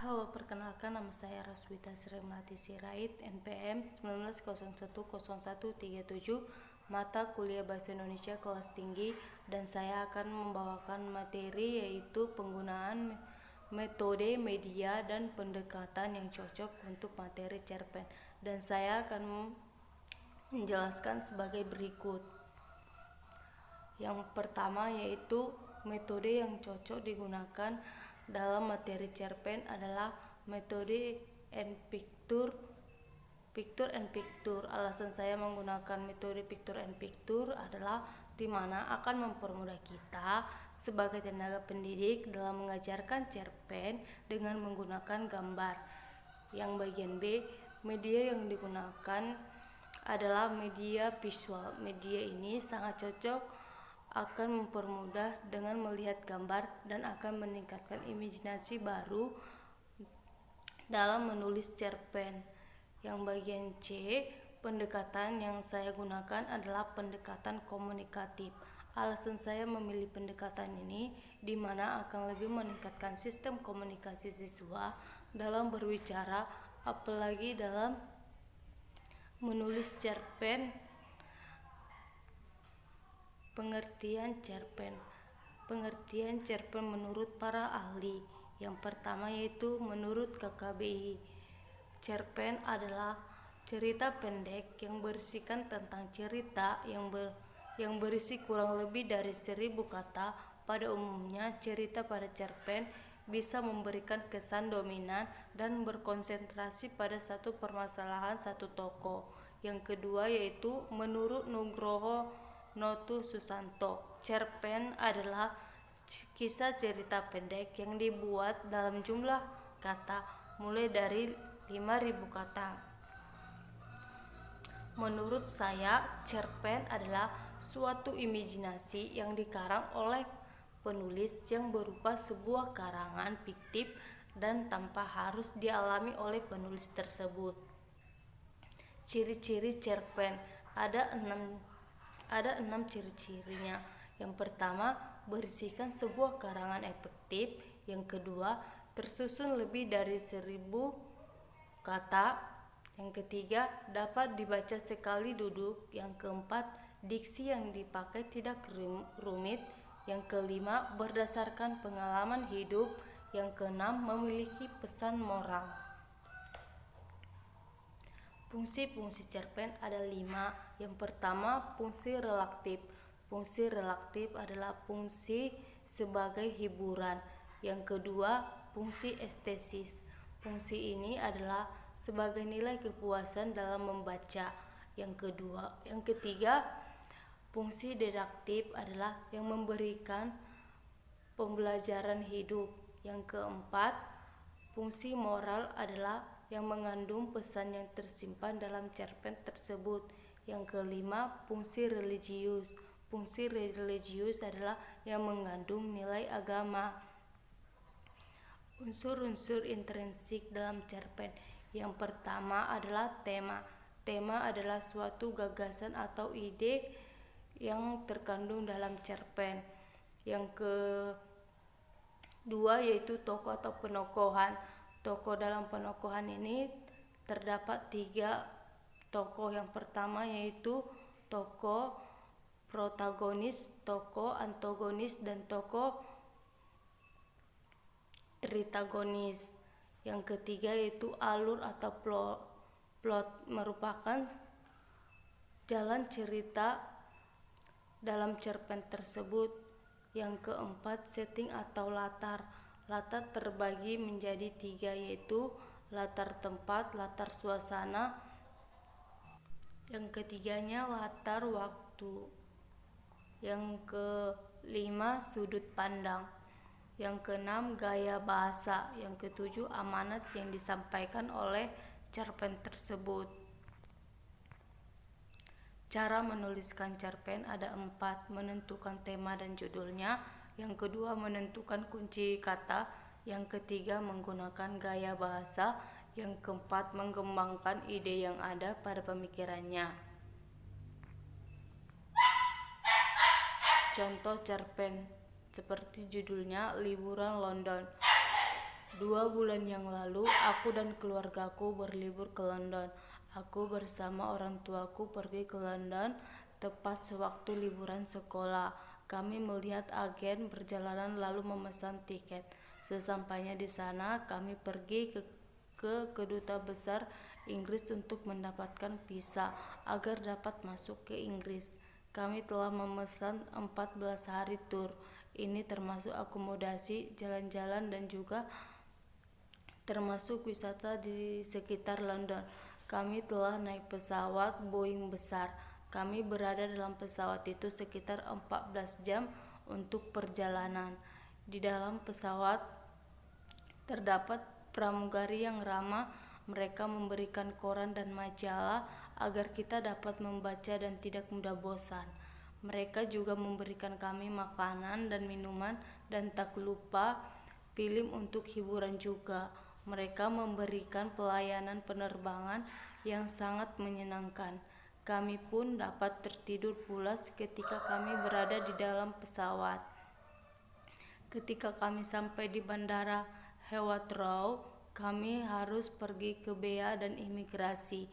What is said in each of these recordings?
Halo, perkenalkan nama saya Roswita Srimelati Sirait, NPM 19010137, mata kuliah Bahasa Indonesia kelas tinggi, dan saya akan membawakan materi yaitu penggunaan metode, media, dan pendekatan yang cocok untuk materi cerpen. Dan saya akan menjelaskan sebagai berikut. Yang pertama yaitu metode yang cocok digunakan dalam materi cerpen adalah metode picture and picture. Alasan saya menggunakan metode picture and picture adalah di mana akan mempermudah kita sebagai tenaga pendidik dalam mengajarkan cerpen dengan menggunakan gambar. Yang bagian B, media yang digunakan adalah media visual. Media ini sangat cocok akan mempermudah dengan melihat gambar dan akan meningkatkan imajinasi baru dalam menulis cerpen. Yang bagian C, pendekatan yang saya gunakan adalah pendekatan komunikatif. Alasan saya memilih pendekatan ini di mana akan lebih meningkatkan sistem komunikasi siswa dalam berbicara, apalagi dalam menulis cerpen. Pengertian cerpen menurut para ahli. Yang pertama yaitu menurut KKBI, cerpen adalah cerita pendek yang berisikan tentang cerita yang berisi kurang lebih dari 1000 kata. Pada umumnya, cerita pada cerpen bisa memberikan kesan dominan dan berkonsentrasi pada satu permasalahan satu tokoh. Yang kedua yaitu menurut Nugroho Noto Susanto, cerpen adalah kisah cerita pendek yang dibuat dalam jumlah kata mulai dari 5000 kata. Menurut saya, cerpen adalah suatu imajinasi yang dikarang oleh penulis yang berupa sebuah karangan fiktif dan tanpa harus dialami oleh penulis tersebut. Ciri-ciri cerpen ada 6 ciri-cirinya. Yang pertama, berisikan sebuah karangan efektif. Yang kedua, tersusun lebih dari 1000 kata. Yang ketiga, dapat dibaca sekali duduk. Yang keempat, diksi yang dipakai tidak rumit. Yang kelima, berdasarkan pengalaman hidup. Yang keenam, memiliki pesan moral. Fungsi-fungsi cerpen ada 5. Yang pertama, fungsi relaktif. Fungsi relaktif adalah fungsi sebagai hiburan. Yang kedua, fungsi estesis. Fungsi ini adalah sebagai nilai kepuasan dalam membaca. Yang ketiga, fungsi didaktif adalah yang memberikan pembelajaran hidup. Yang keempat, fungsi moral adalah yang mengandung pesan yang tersimpan dalam cerpen tersebut. Yang kelima, fungsi religius. Fungsi religius adalah yang mengandung nilai agama. Unsur-unsur intrinsik dalam cerpen. Yang pertama adalah tema. Tema adalah suatu gagasan atau ide yang terkandung dalam cerpen. Yang kedua yaitu tokoh atau penokohan. Tokoh dalam penokohan ini terdapat 3 tokoh. Yang pertama yaitu tokoh protagonis, tokoh antagonis, dan tokoh tritagonis. Yang ketiga yaitu alur atau plot merupakan jalan cerita dalam cerpen tersebut. Yang keempat, setting atau latar. Latar terbagi menjadi 3 yaitu latar tempat, latar suasana. Yang ketiganya latar waktu. Yang kelima, sudut pandang. Yang keenam, gaya bahasa. Yang ketujuh, amanat yang disampaikan oleh cerpen tersebut. Cara menuliskan cerpen ada 4. Menentukan tema dan judulnya. Yang kedua, menentukan kunci kata. Yang ketiga, menggunakan gaya bahasa. Yang keempat, mengembangkan ide yang ada pada pemikirannya. Contoh cerpen seperti judulnya Liburan London. 2 bulan yang lalu, aku dan keluargaku berlibur ke London. Aku bersama orang tuaku pergi ke London tepat sewaktu liburan sekolah. Kami melihat agen perjalanan lalu memesan tiket. Sesampainya di sana, kami pergi ke kedutaan besar Inggris untuk mendapatkan visa agar dapat masuk ke Inggris. Kami telah memesan 14 hari tur. Ini termasuk akomodasi, jalan-jalan, dan juga termasuk wisata di sekitar London. Kami telah naik pesawat Boeing besar. Kami berada dalam pesawat itu sekitar 14 jam untuk perjalanan. Di dalam pesawat terdapat pramugari yang ramah. Mereka memberikan koran dan majalah agar kita dapat membaca dan tidak mudah bosan. Mereka juga memberikan kami makanan dan minuman dan tak lupa film untuk hiburan juga. Mereka memberikan pelayanan penerbangan yang sangat menyenangkan. Kami pun dapat tertidur pulas ketika kami berada di dalam pesawat. Ketika kami sampai di bandara Heathrow, kami harus pergi ke bea dan imigrasi.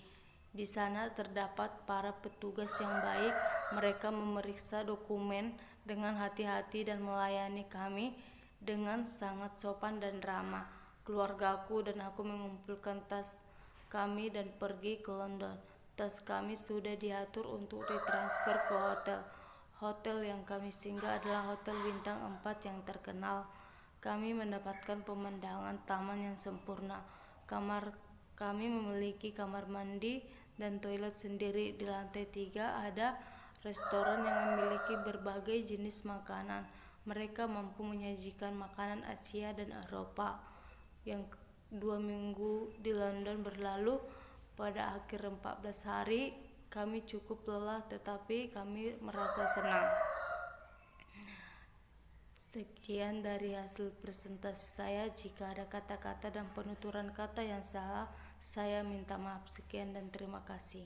Di sana terdapat para petugas yang baik. Mereka memeriksa dokumen dengan hati-hati dan melayani kami dengan sangat sopan dan ramah. Keluargaku dan aku mengumpulkan tas kami dan pergi ke London. Tas kami sudah diatur untuk ditransfer ke hotel. Hotel yang kami singgah adalah hotel bintang 4 yang terkenal. Kami mendapatkan pemandangan taman yang sempurna. Kami memiliki kamar mandi dan toilet sendiri. Di lantai 3 ada restoran yang memiliki berbagai jenis makanan. Mereka mampu menyajikan makanan Asia dan Eropa. Yang 2 minggu di London berlalu, pada akhir 14 hari kami cukup lelah, tetapi kami merasa senang. Sekian dari hasil presentasi saya. Jika ada kata-kata dan penuturan kata yang salah, saya minta maaf. Sekian dan terima kasih.